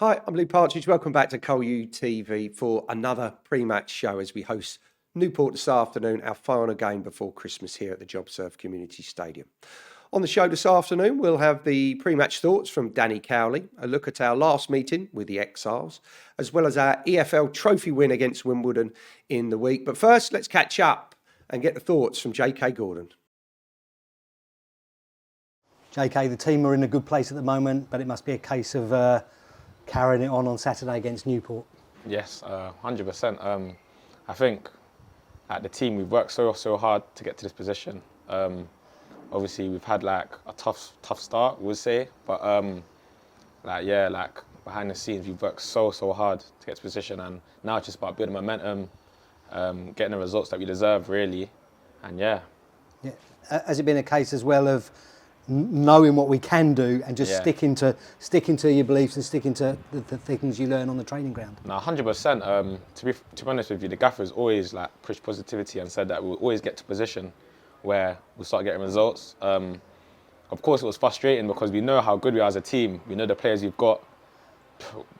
Hi, I'm Lee Partridge. Welcome back to Col U TV for another pre-match show as we host Newport this afternoon, our final game before Christmas here at the JobServe Community Stadium. On the show this afternoon, we'll have the pre-match thoughts from Danny Cowley, a look at our last meeting with the Exiles, as well as our EFL trophy win against Wimbledon in the week. But first, let's catch up and get the thoughts from JK Gordon. JK, the team are in a good place at the moment, but it must be a case of carrying it on Saturday against Newport. Yes, 100%. I think at the team we've worked so hard to get to this position. Obviously we've had like a tough start, we'll say, but behind the scenes we've worked so hard to get to position, and now it's just about building momentum, getting the results that we deserve really, and yeah. Has it been a case as well of knowing what we can do and just sticking to your beliefs and sticking to the things you learn on the training ground? No, 100%. To be honest with you, the gaffer's always like pushed positivity and said that we'll always get to position where we'll start getting results. Of course, it was frustrating because we know how good we are as a team. We know the players we've got.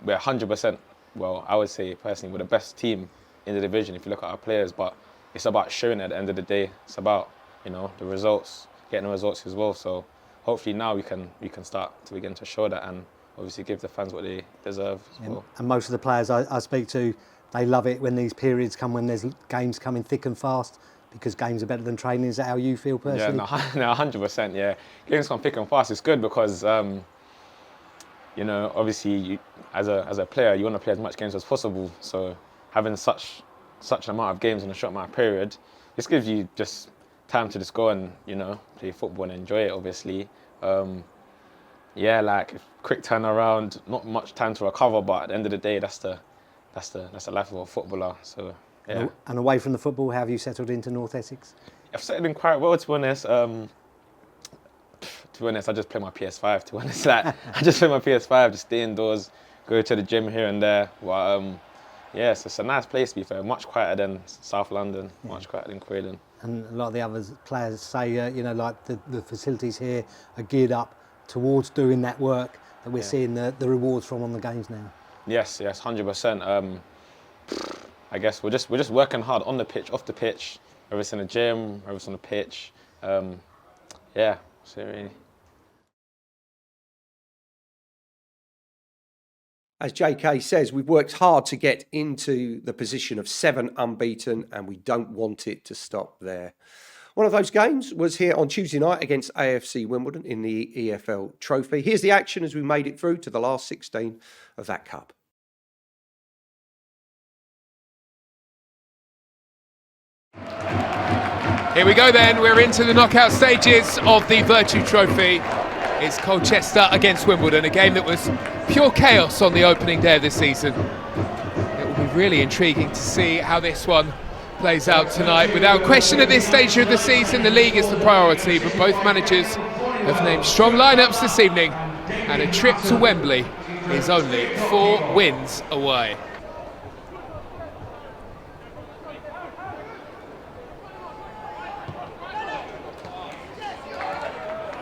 We're 100%. Well, I would say personally, we're the best team in the division if you look at our players. But it's about showing at the end of the day. It's about the results, getting the results as well. So hopefully now we can start to begin to show that and obviously give the fans what they deserve as well. And most of the players I speak to, they love it when these periods come, when there's games coming thick and fast, because games are better than training. Is that how you feel personally? Yeah, no, 100%. Yeah, games come thick and fast. It's good because obviously you, as a player, you want to play as much games as possible. So having such an amount of games in a short amount of period, this gives you just time to just go and play football and enjoy it. Obviously, like quick turnaround, not much time to recover, but at the end of the day, that's the life of a footballer. So yeah. And away from the football, how have you settled into North Essex? I've settled in quite well, to be honest. I just play my PS5. To be honest, I just play my PS5, just stay indoors, go to the gym here and there. But so it's a nice place to be fair. Much quieter than South London, much quieter than Croydon. And a lot of the other players say, like the facilities here are geared up towards doing that work that we're seeing the rewards from on the games now. Yes, 100%. I guess we're just working hard on the pitch, off the pitch, whether it's in the gym, whether it's on the pitch. So really. As JK says, we've worked hard to get into the position of 7 unbeaten, and we don't want it to stop there. One of those games was here on Tuesday night against AFC Wimbledon in the EFL Trophy. Here's the action as we made it through to the last 16 of that cup. Here we go then, we're into the knockout stages of the Virtue Trophy. It's Colchester against Wimbledon, a game that was pure chaos on the opening day of the season. It will be really intriguing to see how this one plays out tonight. Without question at this stage of the season, the league is the priority, but both managers have named strong lineups this evening, and a trip to Wembley is only 4 wins away.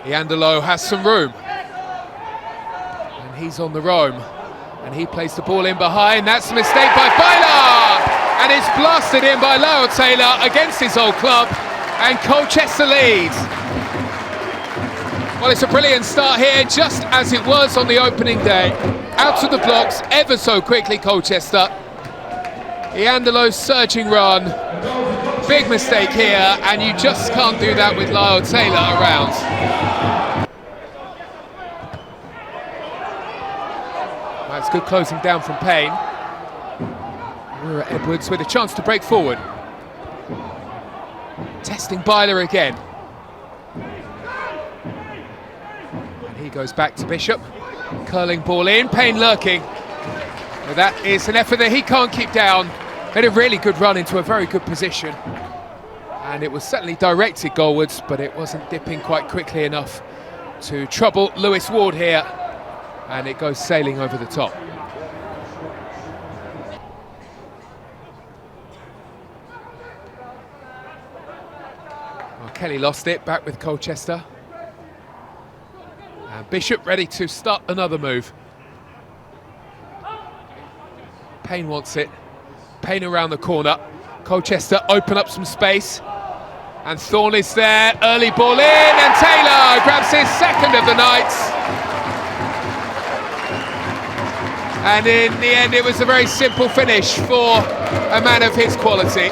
Iandolo has some room, and he's on the roam, and he plays the ball in behind. That's a mistake by Byler, and it's blasted in by Lyle Taylor against his old club, and Colchester leads. Well, it's a brilliant start here, just as it was on the opening day. Out of the blocks ever so quickly, Colchester. Iandolo's surging run, big mistake here, and you just can't do that with Lyle Taylor around. That's good closing down from Payne. We're at Edwards with a chance to break forward. Testing Byler again. And he goes back to Bishop. Curling ball in, Payne lurking. But that is an effort that he can't keep down. Had a really good run into a very good position. And it was certainly directed goalwards, but it wasn't dipping quite quickly enough to trouble Lewis Ward here. And it goes sailing over the top. Well, Kelly lost it, back with Colchester. And Bishop ready to start another move. Payne wants it. Payne around the corner. Colchester open up some space. And Thorne is there. Early ball in, and Taylor grabs his second of the night. And in the end, it was a very simple finish for a man of his quality.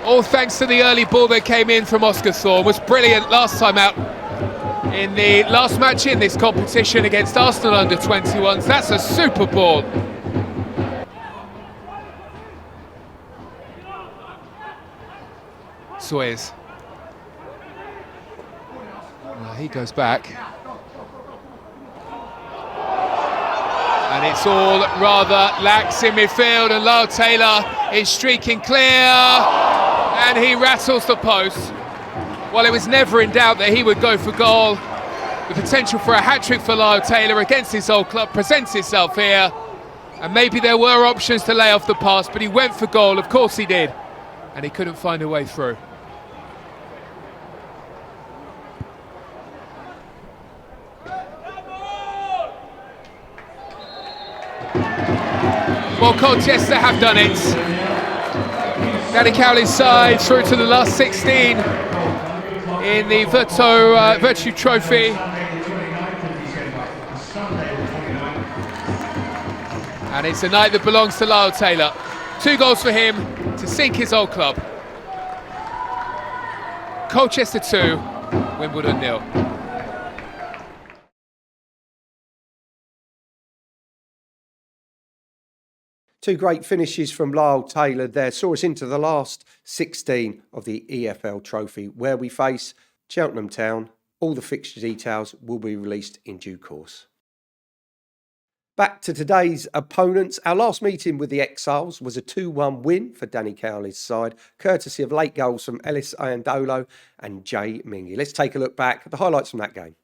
All thanks to the early ball that came in from Oscar Thorne. Was brilliant last time out in the last match in this competition against Arsenal under-21s. That's a super ball. Sawyers. Well, he goes back. And it's all rather lax in midfield, and Lyle Taylor is streaking clear, and he rattles the post. Well, it was never in doubt that he would go for goal. The potential for a hat-trick for Lyle Taylor against his old club presents itself here, and maybe there were options to lay off the pass, but he went for goal, of course he did, and he couldn't find a way through. Well, Colchester have done it. Danny Cowley's side through to the last 16 in the Virtue Trophy. And it's a night that belongs to Lyle Taylor. 2 goals for him to sink his old club. Colchester 2, Wimbledon 0. Two great finishes from Lyle Taylor there saw us into the last 16 of the EFL Trophy, where we face Cheltenham Town. All the fixture details will be released in due course. Back to today's opponents. Our last meeting with the Exiles was a 2-1 win for Danny Cowley's side, courtesy of late goals from Ellis Ayandolo and Jay Mingy. Let's take a look back at the highlights from that game.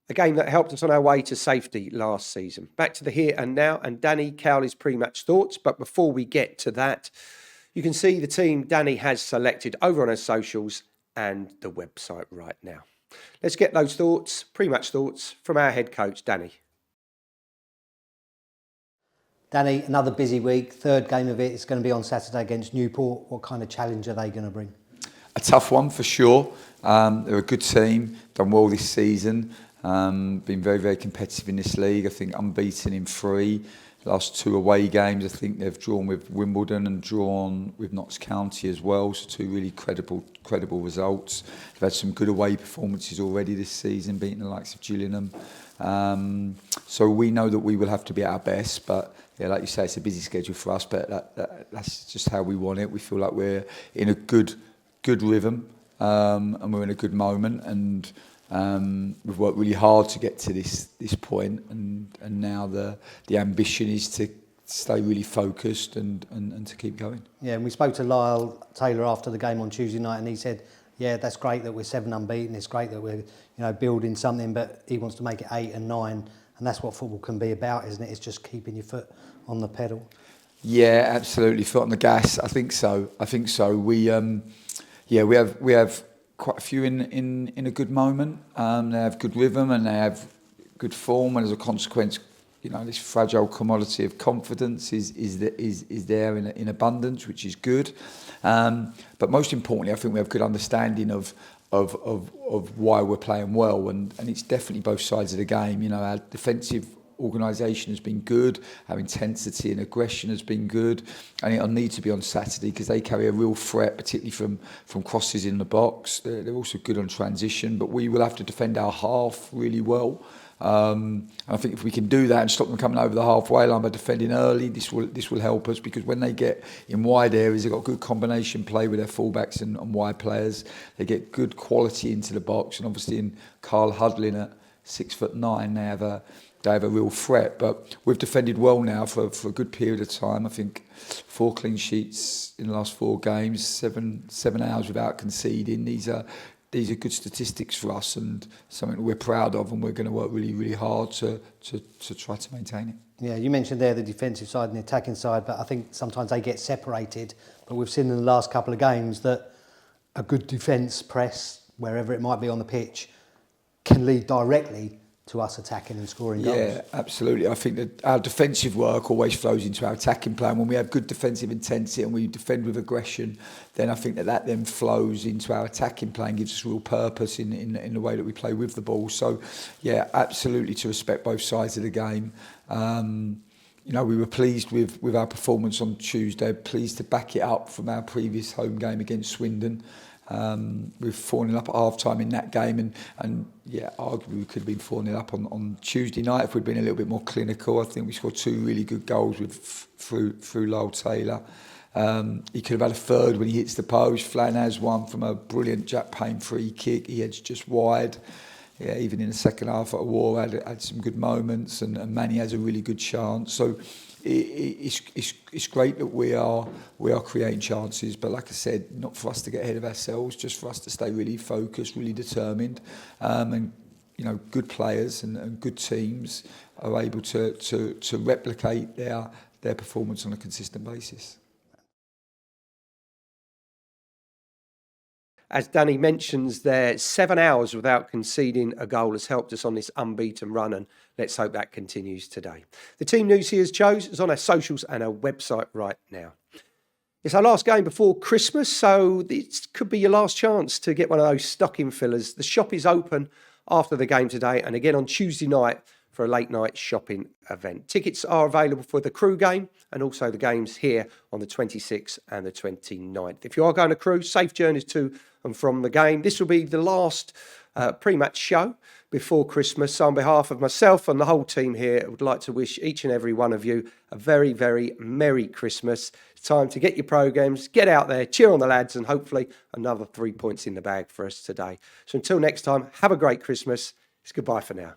A game that helped us on our way to safety last season. Back to the here and now and Danny Cowley's pre-match thoughts. But before we get to that, you can see the team Danny has selected over on our socials and the website right now. Let's get those thoughts, pre-match thoughts, from our head coach, Danny. Danny, another busy week, third game of it. It's going to be on Saturday against Newport. What kind of challenge are they going to bring? A tough one for sure. They're a good team, done well this season. Been very, very competitive in this league. I think unbeaten in 3. last 2 away games. I think they've drawn with Wimbledon and drawn with Notts County as well. So 2 really credible results. They've had some good away performances already this season, beating the likes of Gillingham. So we know that we will have to be at our best, but yeah, like you say, it's a busy schedule for us, but that's just how we want it. We feel like we're in a good rhythm, and we're in a good moment, and we've worked really hard to get to this point, and now the ambition is to stay really focused and to keep going. Yeah, and we spoke to Lyle Taylor after the game on Tuesday night, and he said, yeah, that's great that we're 7 unbeaten. It's great that we're building something, but he wants to make it 8 and 9, and that's what football can be about, isn't it? It's just keeping your foot on the pedal. Yeah, absolutely. Foot on the gas. I think so. We have quite a few in a good moment. They have good rhythm and they have good form, and as a consequence, this fragile commodity of confidence is there in abundance, which is good. But most importantly, I think we have good understanding of why we're playing well, and it's definitely both sides of the game. Our defensive organisation has been good, our intensity and aggression has been good, and it'll need to be on Saturday because they carry a real threat, particularly from crosses in the box. They're also good on transition, but we will have to defend our half really well. And I think if we can do that and stop them coming over the halfway line by defending early, this will help us, because when they get in wide areas, they've got good combination play with their fullbacks and wide players. They get good quality into the box, and obviously in Carl Hudlin at 6'9", they have a real threat. But we've defended well now for a good period of time. I think 4 clean sheets in the last 4 games, 7 hours without conceding. These are good statistics for us, and something that we're proud of, and we're going to work really, really hard to try to maintain it. Yeah, you mentioned there the defensive side and the attacking side, but I think sometimes they get separated. But we've seen in the last couple of games that a good defence press, wherever it might be on the pitch, can lead directly to us attacking and scoring goals. Yeah, absolutely. I think that our defensive work always flows into our attacking plan. When we have good defensive intensity and we defend with aggression, then I think that then flows into our attacking plan, gives us real purpose in the way that we play with the ball. So, yeah, absolutely to respect both sides of the game. We were pleased with our performance on Tuesday, pleased to back it up from our previous home game against Swindon. We've 4-0 up at half-time in that game, and arguably we could have been 4-0 up on Tuesday night if we'd been a little bit more clinical. I think we scored 2 really good goals through Lyle Taylor. He could have had a third when he hits the post. Flan has one from a brilliant Jack Payne free kick. He heads just wide. Yeah, even in the second half at War had some good moments, and Manny has a really good chance. So it's great that we are creating chances, but like I said, not for us to get ahead of ourselves, just for us to stay really focused, really determined, and good players and good teams are able to replicate their performance on a consistent basis. As Danny mentions there, 7 hours without conceding a goal has helped us on this unbeaten run, and let's hope that continues today. The team news he has chose is on our socials and our website right now. It's our last game before Christmas, so this could be your last chance to get one of those stocking fillers. The shop is open after the game today and again on Tuesday night for a late night shopping event. Tickets are available for the Crew game and also the games here on the 26th and the 29th. If you are going to Crew, safe journeys to and from the game. This will be the last pre-match show before Christmas. So on behalf of myself and the whole team here, I would like to wish each and every one of you a very, very Merry Christmas. It's time to get your programmes, get out there, cheer on the lads, and hopefully another 3 points in the bag for us today. So until next time, have a great Christmas. It's goodbye for now.